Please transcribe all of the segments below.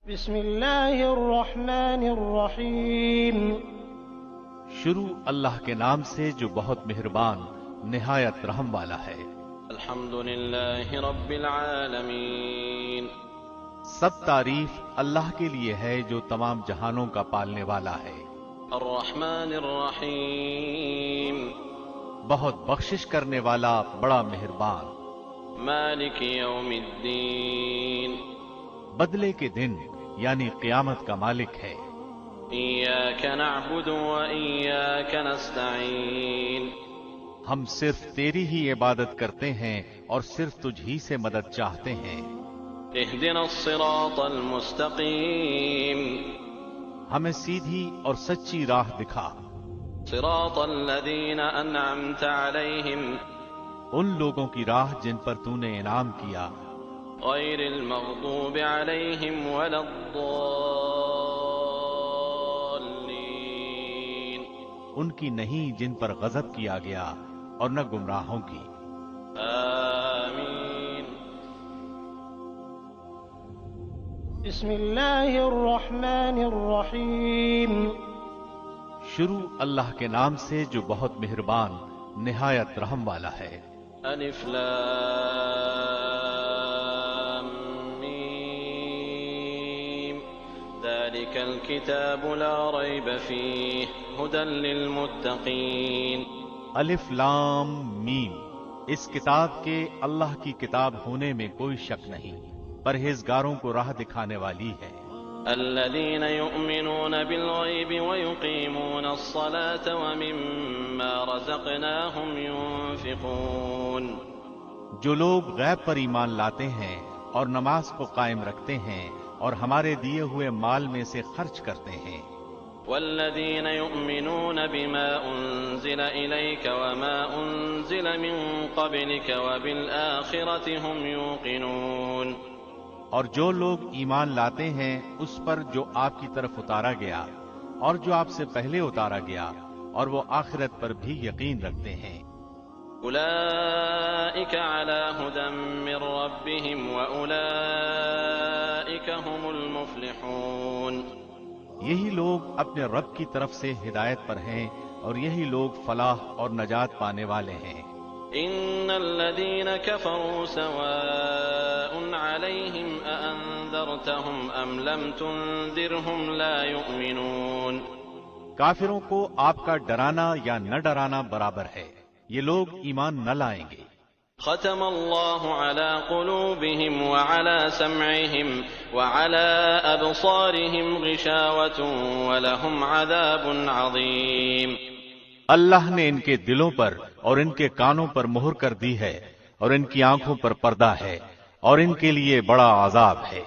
بسم اللہ الرحمن الرحیم۔ شروع اللہ کے نام سے جو بہت مہربان نہایت رحم والا ہے۔ الحمد للہ رب العالمین۔ سب تعریف اللہ کے لیے ہے جو تمام جہانوں کا پالنے والا ہے۔ الرحمن الرحیم۔ بہت بخشش کرنے والا بڑا مہربان۔ مالک یوم الدین۔ بدلے کے دن یعنی قیامت کا مالک ہے۔ ایاک نعبد و ایاک نستعین۔ ہم صرف تیری ہی عبادت کرتے ہیں اور صرف تجھ ہی سے مدد چاہتے ہیں۔ اہدنا الصراط المستقیم۔ ہمیں سیدھی اور سچی راہ دکھا۔ صراط الذین انعمت علیہم ان لوگوں کی راہ جن پر تو نے انعام کیا، غیر المغضوب علیہم ولا الضالین۔ ان کی نہیں جن پر غضب کیا گیا اور نہ گمراہوں کی۔ آمین۔ بسم اللہ الرحمن الرحیم۔ شروع اللہ کے نام سے جو بہت مہربان نہایت رحم والا ہے۔ الف لام میم۔ ذلك الكتاب لا ریب فیہ ھدی للمتقین۔ الف لام میم، اس کتاب کے اللہ کی کتاب ہونے میں کوئی شک نہیں، پرہیزگاروں کو راہ دکھانے والی ہے۔ الذین یؤمنون بالغیب ویقیمون الصلاة ومما رزقناہم ينفقون۔ جو لوگ غیب پر ایمان لاتے ہیں اور نماز کو قائم رکھتے ہیں اور ہمارے دیے ہوئے مال میں سے خرچ کرتے ہیں۔ والذین یؤمنون بما انزل الیک وما انزل من قبلک وبالآخرۃ هم یوقنون۔ اور جو لوگ ایمان لاتے ہیں اس پر جو آپ کی طرف اتارا گیا اور جو آپ سے پہلے اتارا گیا، اور وہ آخرت پر بھی یقین رکھتے ہیں۔ اولئک علی ھدی من ربہم واولئک هم المفلحون۔ یہی لوگ اپنے رب کی طرف سے ہدایت پر ہیں اور یہی لوگ فلاح اور نجات پانے والے ہیں۔ ان الذین کفروا سواء علیہم اانذرتهم ام لم تنذرهم لا یؤمنون۔ کافروں کو آپ کا ڈرانا یا نہ ڈرانا برابر ہے، یہ لوگ ایمان نہ لائیں گے۔ ختم اللہ علی قلوبہم وعلی سمعہم وعلی ابصارہم غشاوۃ ولہم عذاب عظیم۔ اللہ نے ان کے دلوں پر اور ان کے کانوں پر مہر کر دی ہے اور ان کی آنکھوں پر پردہ ہے اور ان کے لیے بڑا عذاب ہے۔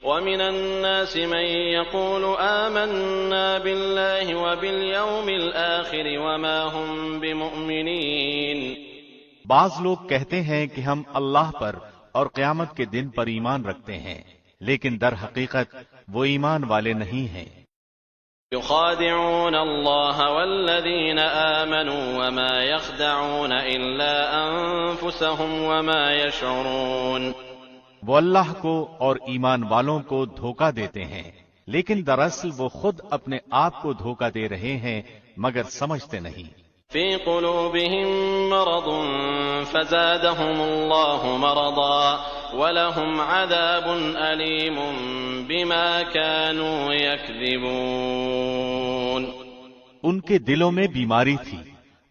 وَمِنَ النَّاسِ مَن يَقُولُ آمَنَّا بِاللَّهِ وَبِالْيَوْمِ الْآخِرِ وَمَا هُم بِمُؤْمِنِينَ۔ بعض لوگ کہتے ہیں کہ ہم اللہ پر اور قیامت کے دن پر ایمان رکھتے ہیں، لیکن در حقیقت وہ ایمان والے نہیں ہیں۔ يخادعون الله والذين آمنوا وما يخدعون إلا أنفسهم وما يشعرون۔ وہ اللہ کو اور ایمان والوں کو دھوکہ دیتے ہیں، لیکن دراصل وہ خود اپنے آپ کو دھوکہ دے رہے ہیں مگر سمجھتے نہیں۔ في قلوبهم مرض فزادهم الله مرضا ولهم عذاب أليم بما كانوا يكذبون۔ ان کے دلوں میں بیماری تھی،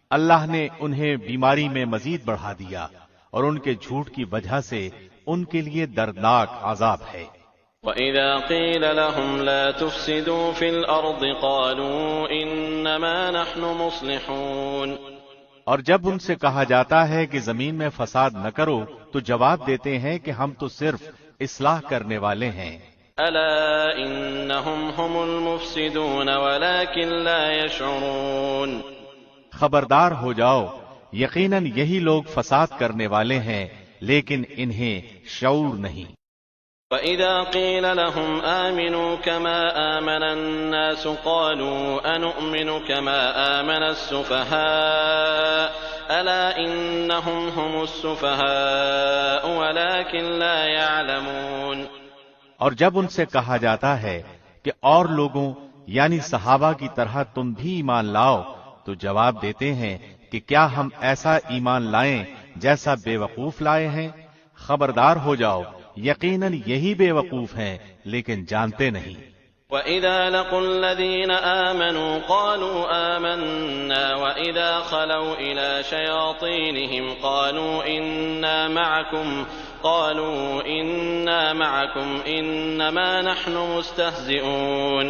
اللہ نے انہیں بیماری میں مزید بڑھا دیا اور ان کے جھوٹ کی وجہ سے ان کے لیے دردناک عذاب ہے۔ وَإِذَا قِيلَ لَهُمْ لَا تُفْسِدُوا فِي الْأَرْضِ قَالُوا إِنَّمَا نَحْنُ مُصْلِحُونَ۔ اور جب ان سے کہا جاتا ہے کہ زمین میں فساد نہ کرو تو جواب دیتے ہیں کہ ہم تو صرف اصلاح کرنے والے ہیں۔ أَلَا إِنَّهُمْ هُمُ الْمُفْسِدُونَ وَلَكِنْ لَا يَشْعُرُونَ۔ خبردار ہو جاؤ، یقیناً یہی لوگ فساد کرنے والے ہیں لیکن انہیں شعور نہیں۔ وَإِذَا قِيلَ لَهُمْ آمِنُوا كَمَا آمَنَ النَّاسُ قَالُوا أَنُؤْمِنُ كَمَا آمَنَ السُّفَهَاءُ أَلَا إِنَّهُمْ هُمُ السُّفَهَاءُ وَلَكِنْ لَا يَعْلَمُونَ۔ اور جب ان سے کہا جاتا ہے کہ اور لوگوں یعنی صحابہ کی طرح تم بھی ایمان لاؤ، تو جواب دیتے ہیں کہ کیا ہم ایسا ایمان لائیں جیسا بے وقوف لائے ہیں؟ خبردار ہو جاؤ، یقیناً یہی بے وقوف ہیں لیکن جانتے نہیں۔ وَإِذَا لَقُوا الَّذِينَ آمَنُوا قَالُوا آمَنَّا وَإِذَا خَلَوْا إِلَىٰ شَيَاطِينِهِمْ قَالُوا إِنَّا مَعَكُمْ إِنَّمَا نَحْنُ مُسْتَهْزِئُونَ۔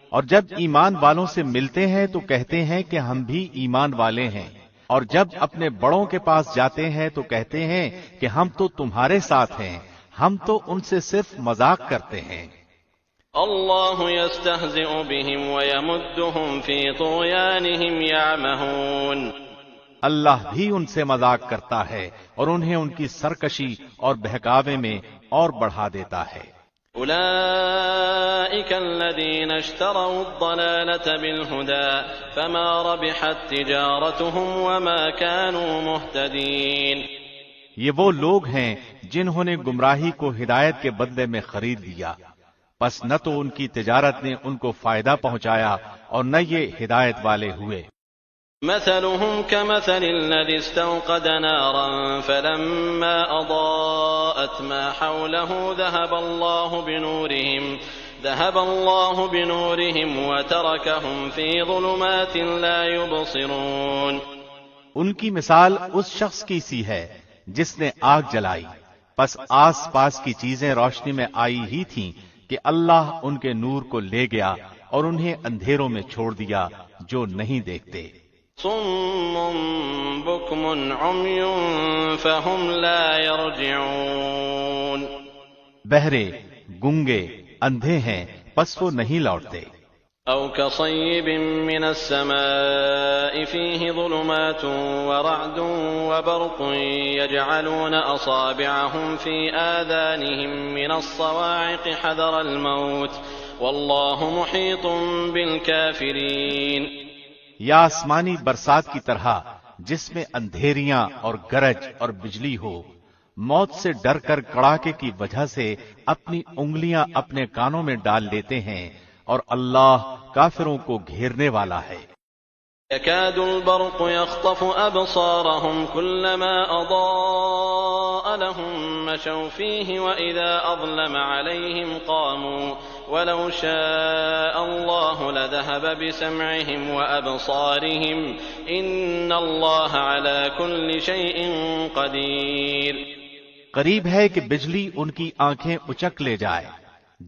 اور جب ایمان والوں سے ملتے ہیں تو کہتے ہیں کہ ہم بھی ایمان والے ہیں، اور جب اپنے بڑوں کے پاس جاتے ہیں تو کہتے ہیں کہ ہم تو تمہارے ساتھ ہیں، ہم تو ان سے صرف مذاق کرتے ہیں۔ اللہ یستہزئ بہم ویمدہم فی طغیانہم یعمہون۔ اللہ بھی ان سے مذاق کرتا ہے اور انہیں ان کی سرکشی اور بہکاوے میں اور بڑھا دیتا ہے۔ اولئک الذین اشتروا الضلالة بالہدى فما ربحت تجارتہم وما كانوا مہتدین۔ یہ وہ لوگ ہیں جنہوں نے گمراہی کو ہدایت کے بدلے میں خرید لیا، پس نہ تو ان کی تجارت نے ان کو فائدہ پہنچایا اور نہ یہ ہدایت والے ہوئے۔ مثلهم كمثل الذي استوقد نارا فلما أضاءت ما حوله ذهب الله بنورهم وتركهم في ظلمات لا يبصرون۔ ان کی مثال اس شخص کی سی ہے جس نے آگ جلائی، پس آس پاس کی چیزیں روشنی میں آئی ہی تھیں کہ اللہ ان کے نور کو لے گیا اور انہیں اندھیروں میں چھوڑ دیا جو نہیں دیکھتے۔ صم بكم عمي فهم لا يرجعون۔ بہرے، گنگے، اندھے ہیں پس وہ نہیں لوٹتے۔ أو كصيب من السماء فيه ظلمات ورعد وبرق يجعلون أصابعهم في آذانهم من الصواعق حذر الموت والله محيط بالكافرين۔ یا آسمانی برسات کی طرح جس میں اندھیریاں اور گرج اور بجلی ہو، موت سے ڈر کر کڑاکے کی وجہ سے اپنی انگلیاں اپنے کانوں میں ڈال لیتے ہیں، اور اللہ کافروں کو گھیرنے والا ہے۔ يكاد البرق يخطف أبصارهم كلما أضاء لهم مشوا فيه وإذا أظلم عليهم قاموا ولو شاء الله لذهب بسمعهم وأبصارهم إن الله على كل شيء قدير۔ قریب ہے کہ بجلی ان کی آنکھیں اچک لے جائے،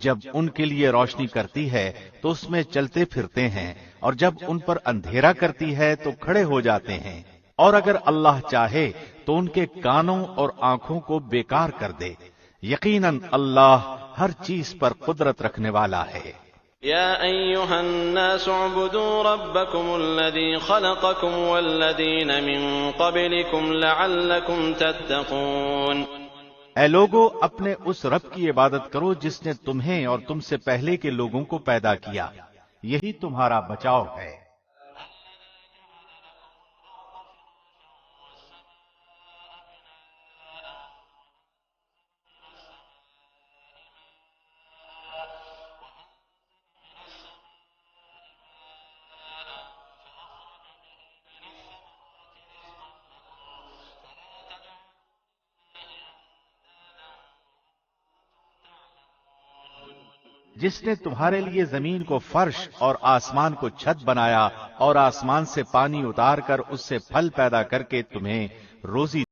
جب ان کے لیے روشنی کرتی ہے تو اس میں چلتے پھرتے ہیں، اور جب ان پر اندھیرا کرتی ہے تو کھڑے ہو جاتے ہیں، اور اگر اللہ چاہے تو ان کے کانوں اور آنکھوں کو بیکار کر دے۔ یقیناً اللہ ہر چیز پر قدرت رکھنے والا ہے۔ يا أيها الناس اعبدوا ربكم الذي خلقكم والذين من قبلكم لعلكم تتقون۔ اے لوگو، اپنے اس رب کی عبادت کرو جس نے تمہیں اور تم سے پہلے کے لوگوں کو پیدا کیا، یہی تمہارا بچاؤ ہے۔ جس نے تمہارے لیے زمین کو فرش اور آسمان کو چھت بنایا، اور آسمان سے پانی اتار کر اس سے پھل پیدا کر کے تمہیں روزی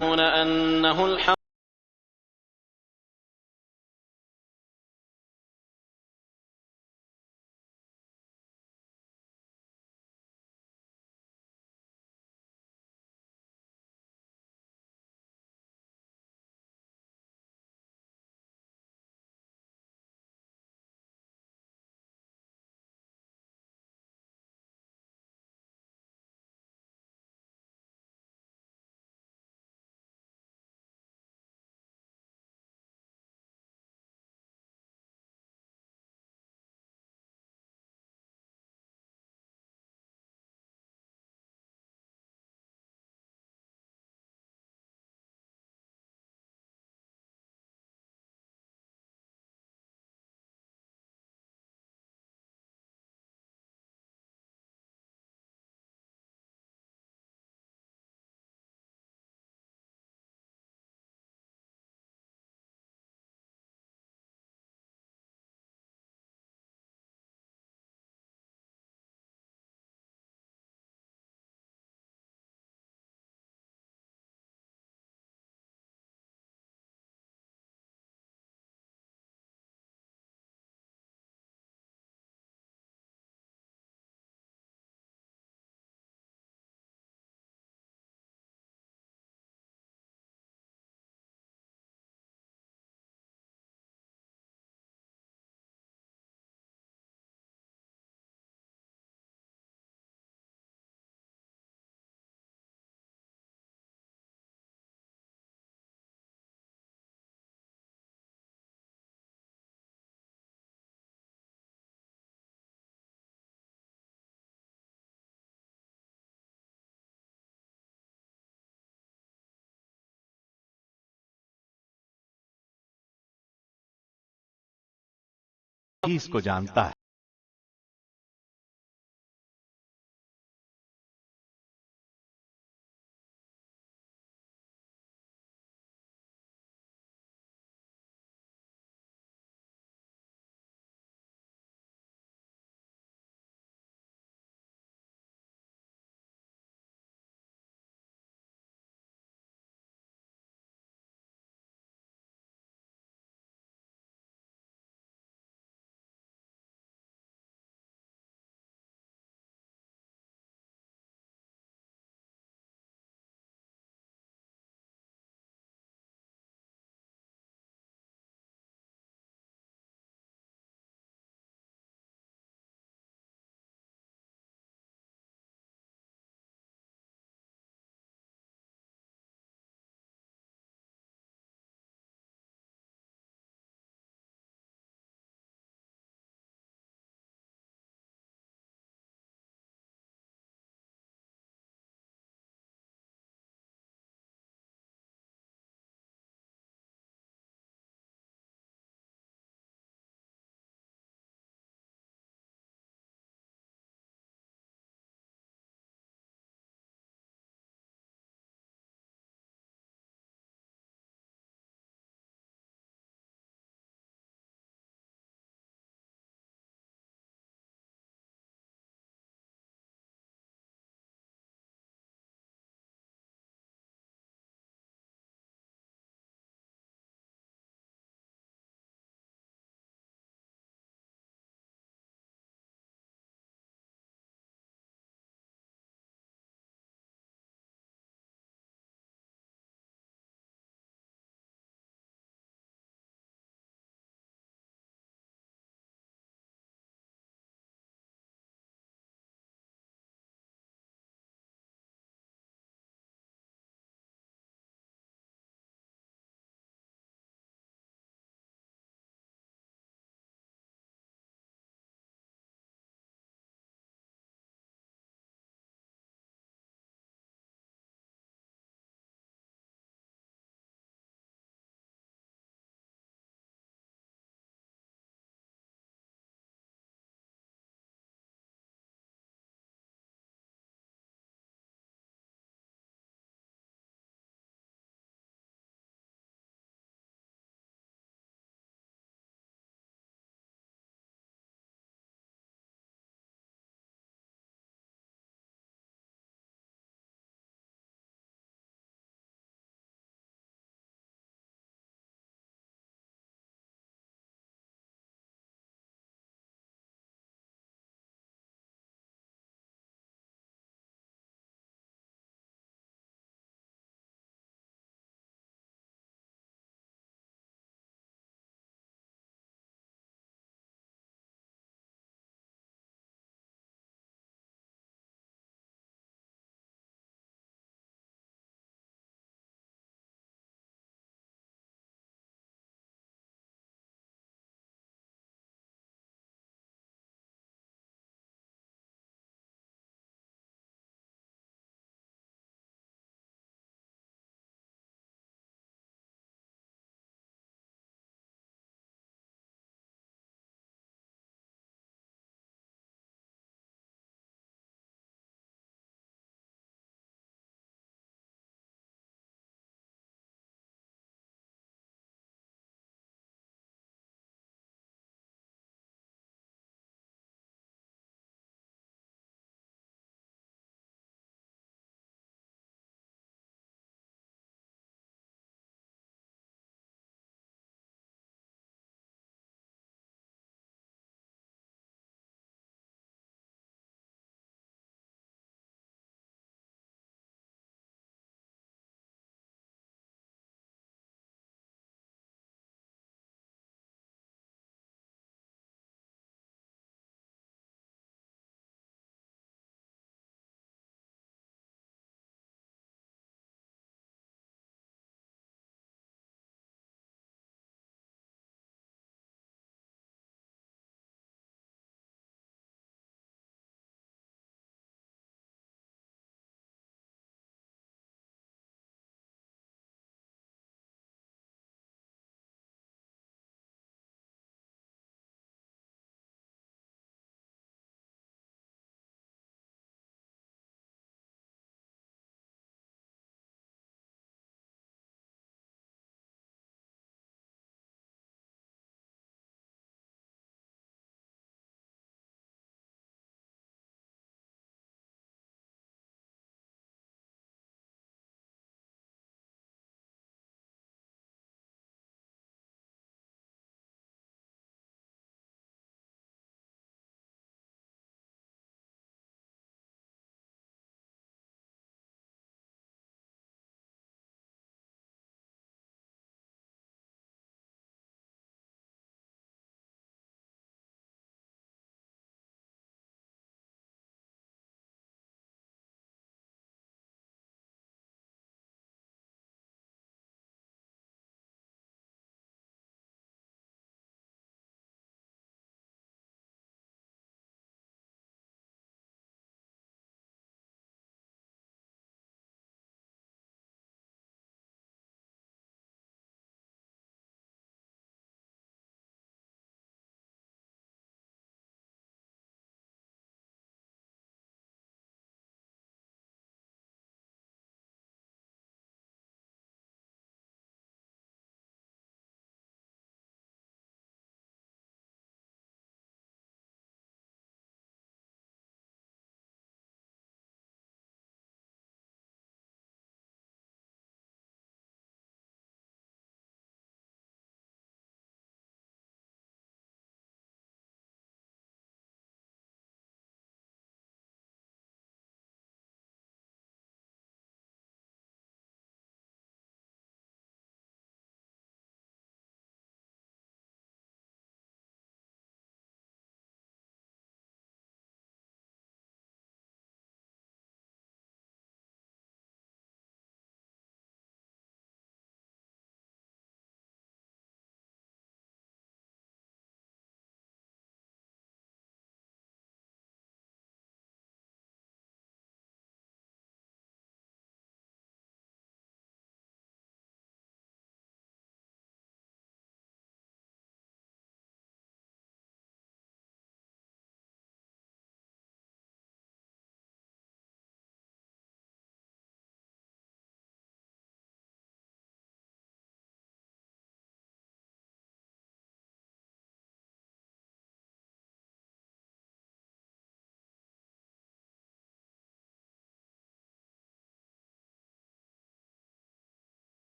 أنه الحق ہی اس کو جانتا ہے۔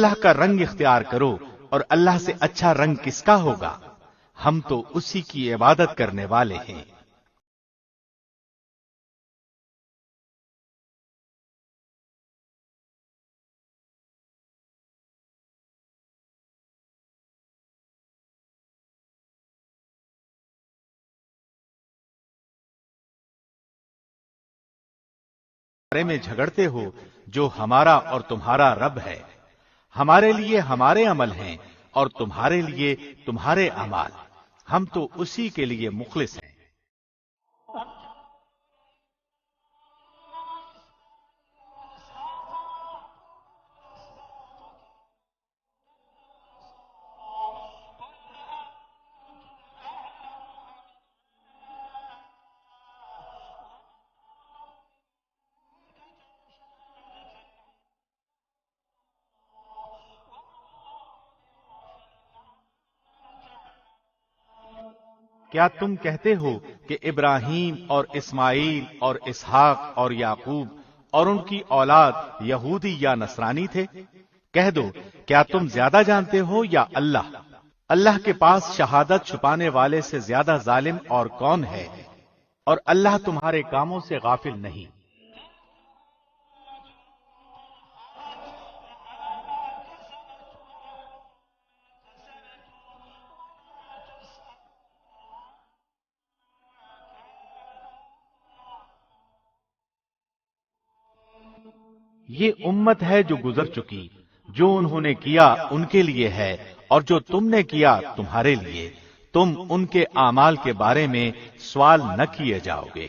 اللہ کا رنگ اختیار کرو، اور اللہ سے اچھا رنگ کس کا ہوگا؟ ہم تو اسی کی عبادت کرنے والے ہیں۔ بارے میں جھگڑتے ہو جو ہمارا اور تمہارا رب ہے، ہمارے لیے ہمارے عمل ہیں اور تمہارے لیے تمہارے اعمال، ہم تو اسی کے لیے مخلص ہیں۔ کیا تم کہتے ہو کہ ابراہیم اور اسماعیل اور اسحاق اور یعقوب اور ان کی اولاد یہودی یا نصرانی تھے؟ کہہ دو کیا تم زیادہ جانتے ہو یا اللہ؟ اللہ کے پاس شہادت چھپانے والے سے زیادہ ظالم اور کون ہے؟ اور اللہ تمہارے کاموں سے غافل نہیں۔ یہ امت ہے جو گزر چکی، جو انہوں نے کیا ان کے لیے ہے، اور جو تم نے کیا تمہارے لیے، تم ان کے اعمال کے بارے میں سوال نہ کیے جاؤ گے۔